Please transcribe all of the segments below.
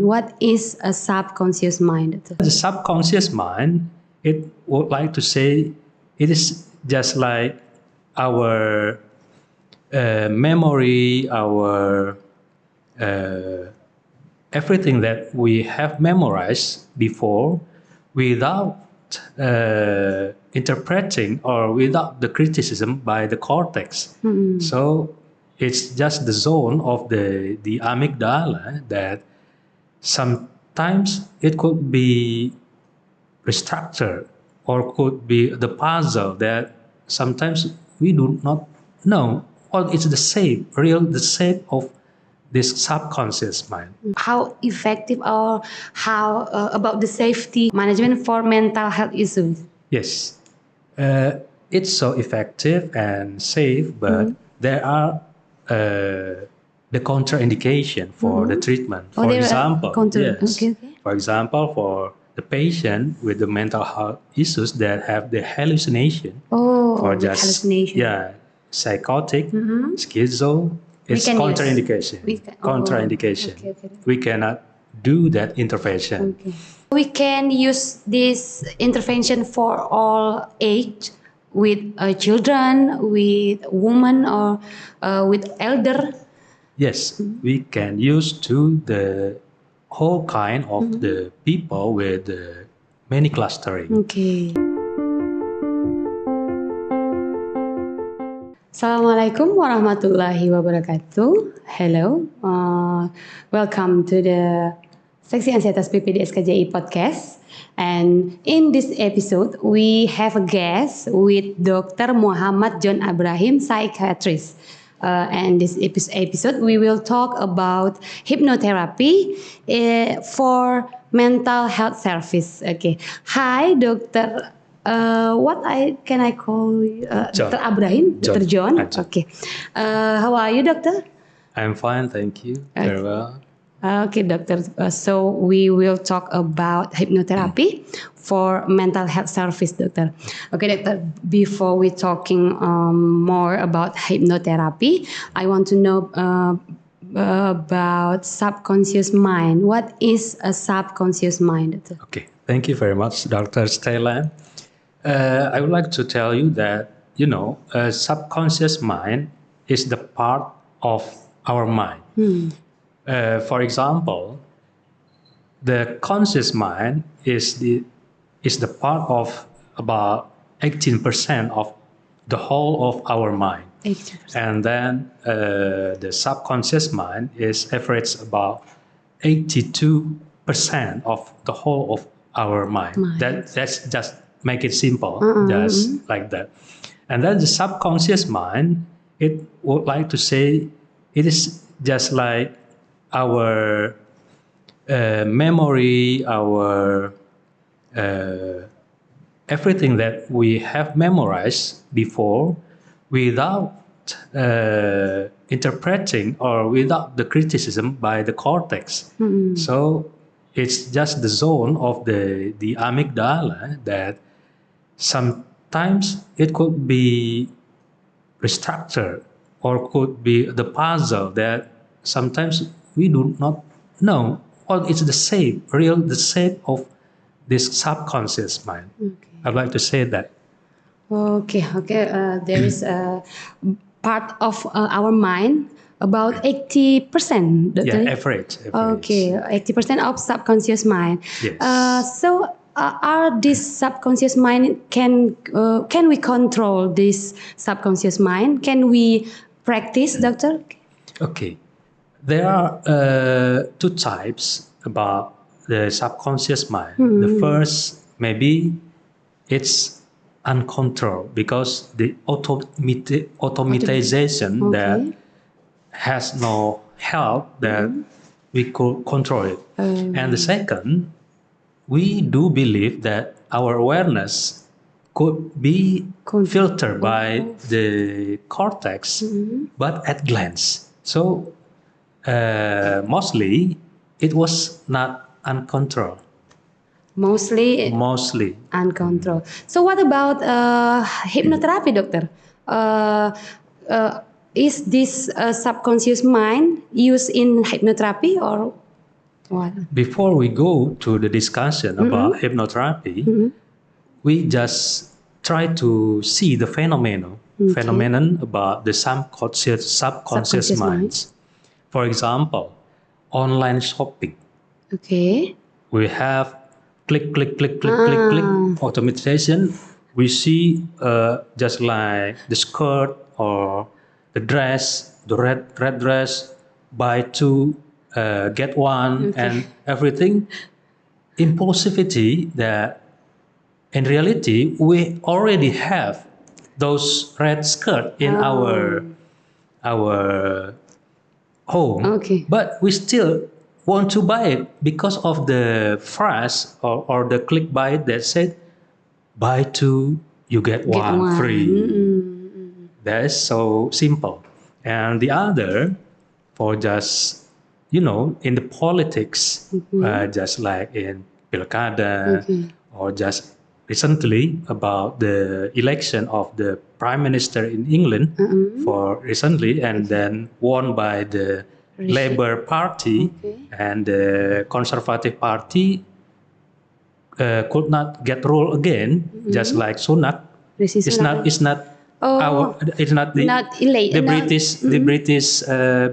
What is a subconscious mind? The subconscious mind, it would like to say it is just like our memory, our everything that we have memorized before without interpreting or without the criticism by the cortex. So it's just the zone of the amygdala that sometimes it could be restructured or could be the puzzle that sometimes we do not know what is the shape of this subconscious mind. How effective or how about the safety management for mental health issues? Yes, it's so effective and safe, but there are the contraindication for the treatment. For example, for example, for the patient with the mental health issues that have the hallucination, for just hallucination. psychotic, schizo, it's contraindication. Contraindication. We cannot do that intervention. We can use this intervention for all age, with children, with women, or with elder. Yes, we can use to the whole kind of the people with many clustering. Okay. Assalamualaikum warahmatullahi wabarakatuh. Hello, welcome to the Seksi Ansietas PPD SKJI podcast. And in this episode, we have a guest with Dr. Muhammad John Ibrahim, psychiatrist. And this episode, we will talk about hypnotherapy for mental health service. Okay. Hi, Dr. Can I call you? Dr. Ibrahim? Dr. John? Okay. How are you, doctor? I'm fine, thank you. Very well. Okay, doctor. So we will talk about hypnotherapy for mental health service, doctor. Okay, doctor. Before we talking more about hypnotherapy, I want to know about subconscious mind. What is a subconscious mind, doctor? Okay, thank you very much, Dr. Stella. I would like to tell you that, a subconscious mind is the part of our mind. For example, the conscious mind is the part of about 18% of the whole of our mind. 80%. And then the subconscious mind is average about 82% of the whole of our mind. That's just make it simple, just like that. And then the subconscious mind, it would like to say it is just like our memory, our everything that we have memorized before without interpreting or without the criticism by the cortex. So it's just the zone of the amygdala that sometimes it could be restructured or could be the puzzle that sometimes we do not know what is the shape of this subconscious mind. I'd like to say that. Okay. There is a part of our mind, about 80%. Yeah, average. Okay, 80% of subconscious mind. Yes. So are this subconscious mind, can we control this subconscious mind? Can we practice, doctor? Okay. There are two types about the subconscious mind. The first, maybe it's uncontrolled because the automatization that has no help that we could control it. And the second, we do believe that our awareness could be filtered by the cortex, but at glance. So mostly it was not uncontrolled. Mostly uncontrolled. So what about hypnotherapy, doctor? Is this subconscious mind used in hypnotherapy or? What? Before we go to the discussion about hypnotherapy, we just try to see the phenomenon about the subconscious Mind. minds. For example, online shopping. Okay. We have click automation. We see just like the skirt or the dress, the red dress, buy two, get one, and everything. Impulsivity that in reality we already have those red skirt in our home, Okay. but we still want to buy it because of the phrase or the click buy that said buy two you get one free. That is so simple. And the other, for just in the politics, just like in Pilkada, or just recently about the election of the prime minister in England, for recently, and then won by the Labour Party, and the Conservative Party could not get rule again, just like Sunak. It's not our it's not the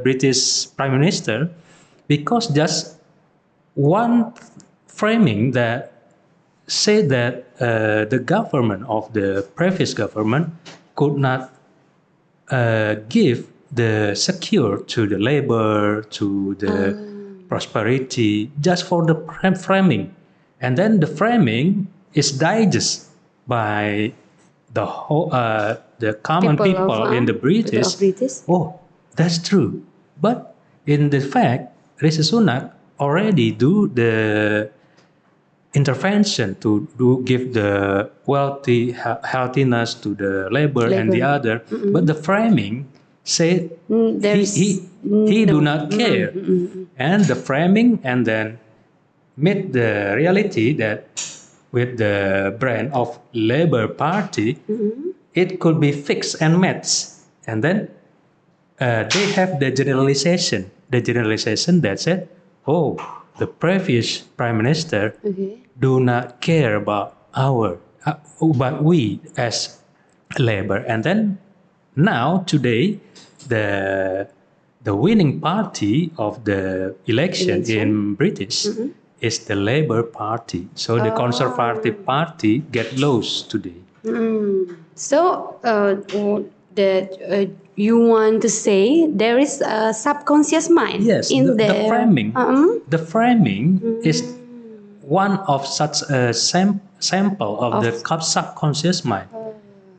British prime minister, because just one framing that said that the government of the previous government could not give the secure to the labor, to the prosperity, just for the framing. And then the framing is digested by the common people in the British. Oh, that's true. But in the fact, Rishi Sunak already do the intervention to give the wealthy healthiness to the labor and the other, but the framing said he do not care, and the framing and then made the reality that with the brand of Labour Party, it could be fixed and matched, and then they have the generalization that said, oh, the previous prime minister do not care about but we as Labour, and then now today the winning party of the election in British is the Labour Party. So the Conservative Party get lost today. So that you want to say there is a subconscious mind in the framing. The framing is one of such a sample of the subconscious mind.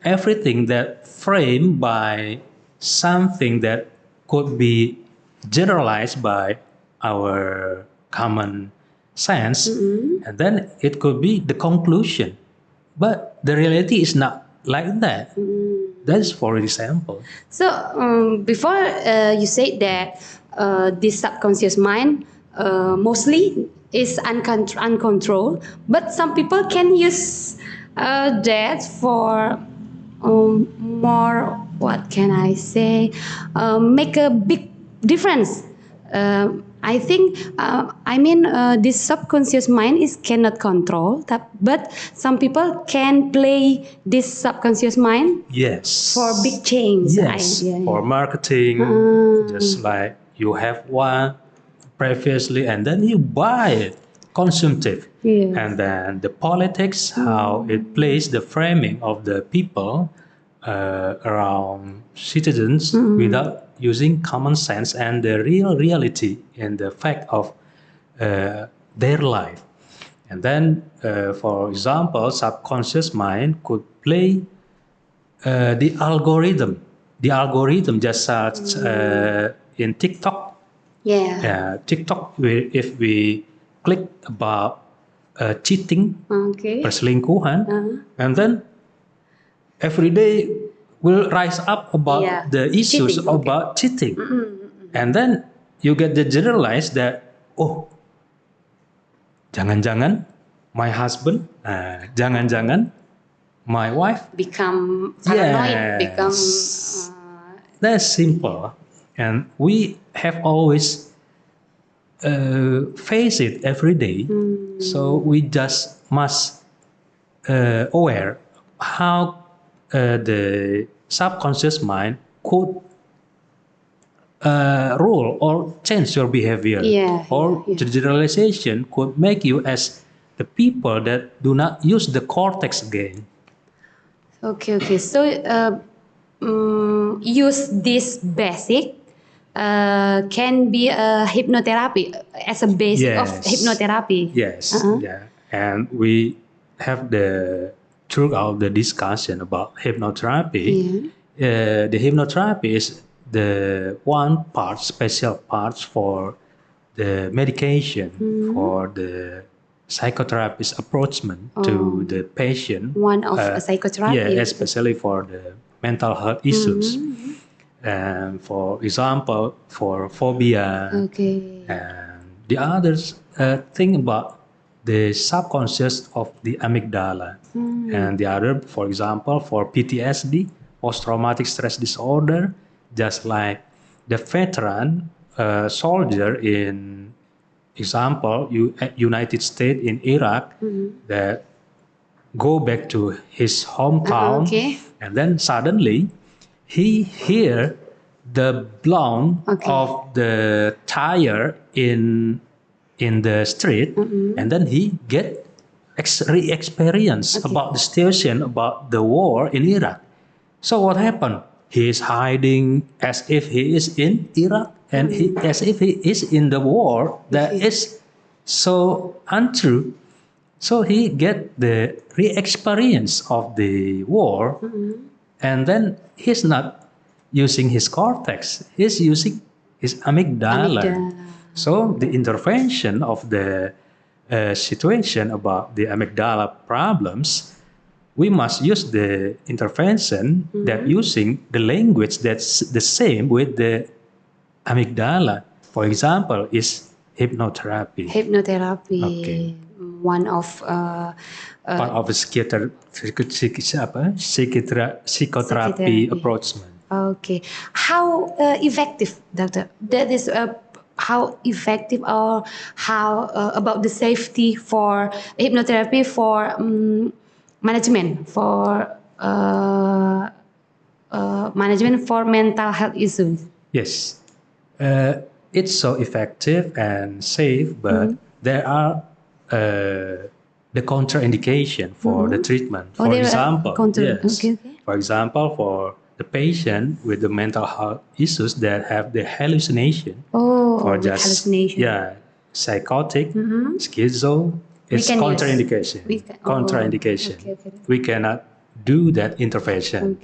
Everything that framed by something that could be generalized by our common sense, and then it could be the conclusion. But the reality is not like that. That's for example. So before you said that this subconscious mind mostly is uncontrolled, but some people can use that for more. What can I say? Make a big difference. I think this subconscious mind is cannot control, but some people can play this subconscious mind. Yes. For big change. Yes. For marketing, just like you have one previously, and then you buy it, consumptive. Yes. And then the politics, how it plays the framing of the people around citizens without using common sense and the real reality and the fact of their life. And then, for example, subconscious mind could play the algorithm just such in TikTok. TikTok, if we click about cheating, perselingkuhan, and then every day will rise up about the issues about cheating. And then you get the generalized that, oh, jangan-jangan my husband, jangan-jangan my wife become paranoid, become that's simple. And we have always face it every day. So we just must aware how the subconscious mind could rule or change your behavior, or the generalization could make you as the people that do not use the cortex again. Okay. So use this basic can be a hypnotherapy as a basic of hypnotherapy. Yes, yeah, and we have the throughout the discussion about hypnotherapy. The hypnotherapy is the one part, special parts for the medication, for the psychotherapist approachment to the patient. One of a psychotherapy. Yeah, especially for the mental health issues. And for example, for phobia. Okay. And the others think about the subconscious of the amygdala. And the other, for example, for PTSD, post-traumatic stress disorder, just like the veteran soldier in example, United States in Iraq, that go back to his hometown, and then suddenly he hear the blown of the tire in the street, and then he get re-experience about the situation, about the war in Iraq. So what happened? He is hiding as if he is in Iraq, and as if he is in the war that is so untrue. So he get the re-experience of the war, and then he's not using his cortex. He's using his amygdala. So the intervention of the situation about the amygdala problems, we must use the intervention that using the language that's the same with the amygdala. For example, is hypnotherapy. Hypnotherapy. One of Part of the psychotherapy approachment. Okay. How effective, doctor? That is how effective or how about the safety for hypnotherapy for management for management for mental health issues? Yes, it's so effective and safe, but there are the contraindication for the treatment. For example, for example, for the patient with the mental health issues that have the hallucination, or just psychotic, schizo, it's contraindication. Contraindication. We cannot do that intervention.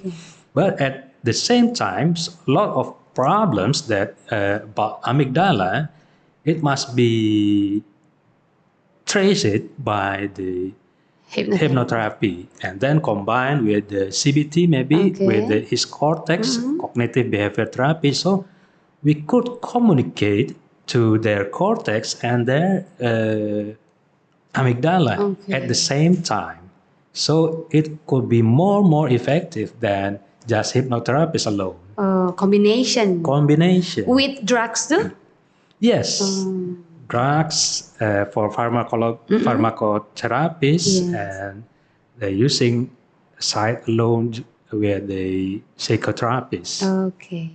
But at the same time, a lot of problems that about amygdala, it must be traced by the hypnotherapy, and then combined with the CBT, maybe with his cortex, cognitive behavior therapy. So we could communicate to their cortex and their amygdala at the same time. So it could be more effective than just hypnotherapy alone. Combination with drugs too? Yes. Drugs for pharmacotherapies, and they're using side alone with the psychotherapists. Okay.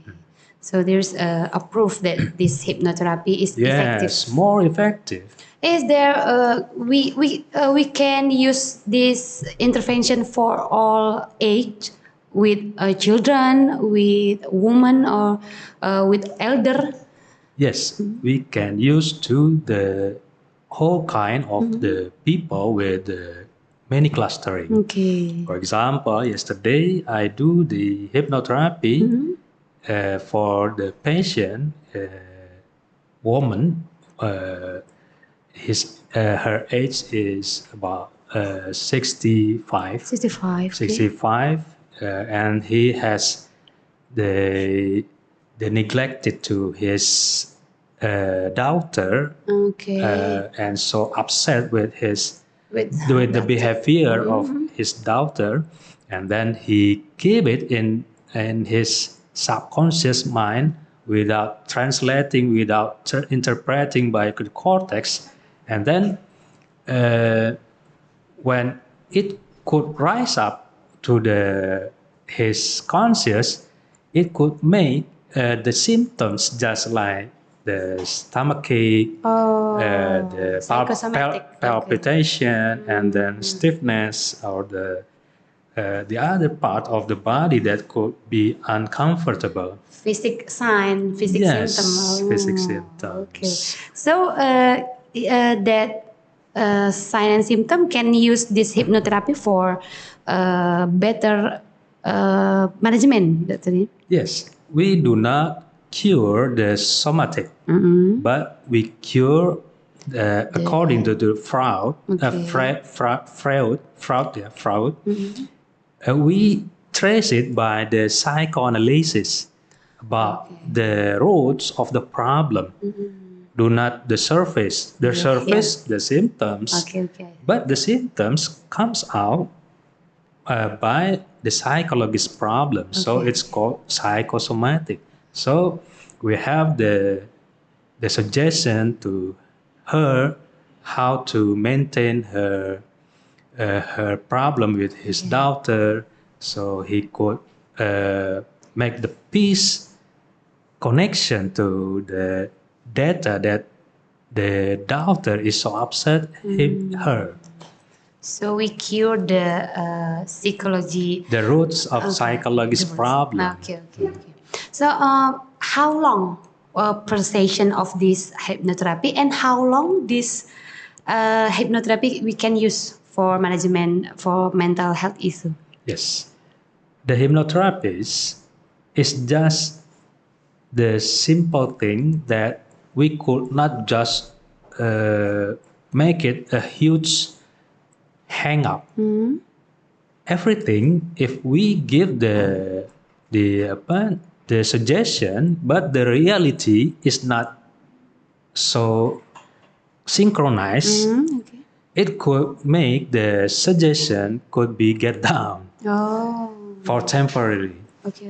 So there's a proof that this hypnotherapy is effective. Yes, more effective. Is there we can use this intervention for all age, with children, with women, or with elder? Yes, we can use to the whole kind of the people with many clustering. Okay. For example, yesterday I do the hypnotherapy for the patient, woman. Her age is about 65. 65, and he has the neglected to his daughter, and so upset with his with the behavior of his daughter, and then he keep it in his subconscious mind without translating, without interpreting by the cortex, and then when it could rise up to his conscious, it could make the symptoms just like the stomachache, the Psychosomatic. palpitation, and then stiffness, or the other part of the body that could be uncomfortable. Physic sign, physic Yes, symptom. physic Okay. symptoms. So that sign and symptom can use this hypnotherapy for better management. That's it. Yes, we do not cure the somatic, but we cure, according to the Freud, we trace it by the psychoanalysis about the roots of the problem. Do not the surface. The surface, the symptoms, Okay. but the symptoms comes out by the psychologist problem. So it's called psychosomatic. So we have the suggestion to her how to maintain her problem with his daughter, so he could make the peace connection to the data that the daughter is so upset her. So we cure the psychology. The roots of psychologist problem. Okay. So how long per session of this hypnotherapy, and how long this hypnotherapy we can use for management for mental health issue? Yes. The hypnotherapist is just the simple thing that we could not just make it a huge hang up. Everything, if we give the suggestion, but the reality is not so synchronized, it could make the suggestion could be get down for temporarily.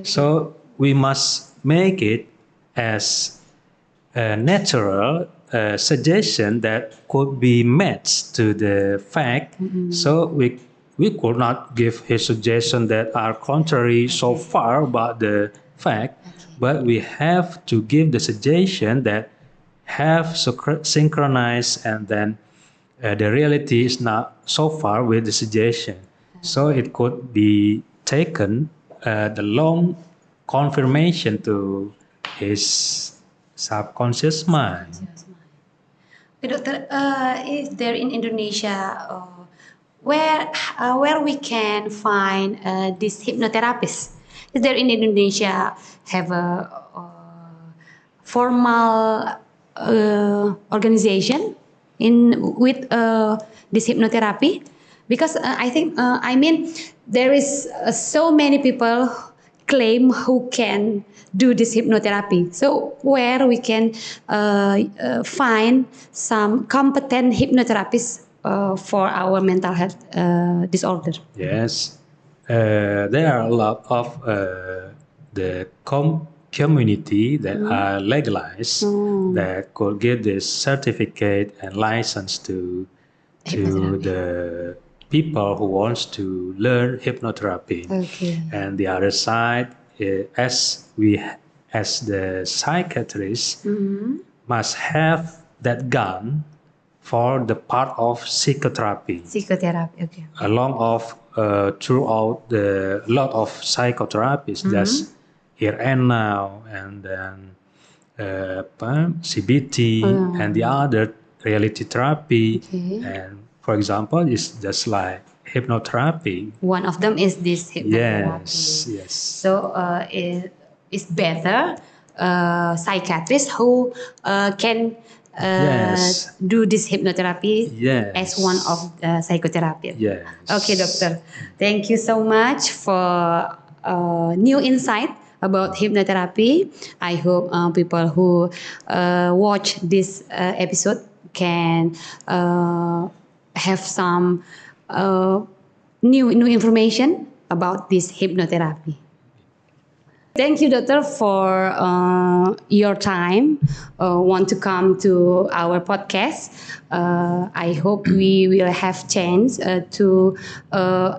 So we must make it as a natural suggestion that could be matched to the fact. So we could not give his suggestion that are contrary so far about the fact, but we have to give the suggestion that have synchronized, and then the reality is not so far with the suggestion. So it could be taken the long confirmation to his subconscious mind. Okay, Doctor, is there in Indonesia where we can find this hypnotherapist? Is there in Indonesia have a formal organization in with this hypnotherapy? Because I think there is so many people claim who can do this hypnotherapy. So where we can find some competent hypnotherapists for our mental health disorder? Yes, there are a lot of the community that are legalized that could get this certificate and license to the people who wants to learn hypnotherapy. And the other side, as the psychiatrist must have that gun for the part of psychotherapy. Along of throughout the lot of psychotherapies, just here and now, and then CBT and the other reality therapy, and for example, it's just like hypnotherapy. One of them is this hypnotherapy. Yes. So it's better psychiatrists who can do this hypnotherapy as one of the psychotherapy. Yes. Okay, doctor. Thank you so much for new insight about hypnotherapy. I hope people who watch this episode can have some new information about this hypnotherapy. Thank you, doctor, for your time. Want to come to our podcast. I hope we will have chance to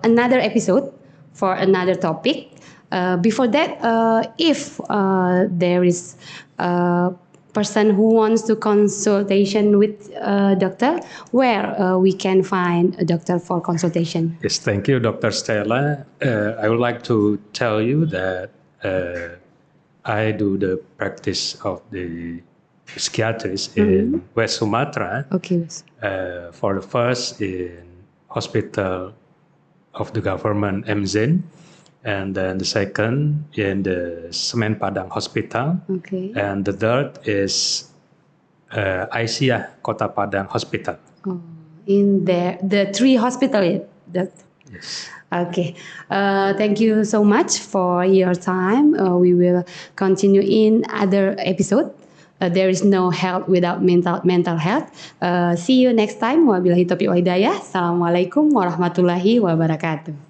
another episode for another topic. Before that, if there is a person who wants to consultation with a doctor, where we can find a doctor for consultation? Yes, thank you, Dr. Stella. I would like to tell you that I do the practice of the psychiatrist in West Sumatra. Okay. For the first in hospital of the government MZIN, and then the second in the Semen Padang Hospital, Okay. and the third is Aisyah Kota Padang Hospital. Oh, in the three hospital. That. Yes. Okay. Thank you so much for your time. We will continue in other episode. There is no health without mental health. See you next time. Wabillahi taufiq wal hidayah. Assalamualaikum warahmatullahi wabarakatuh.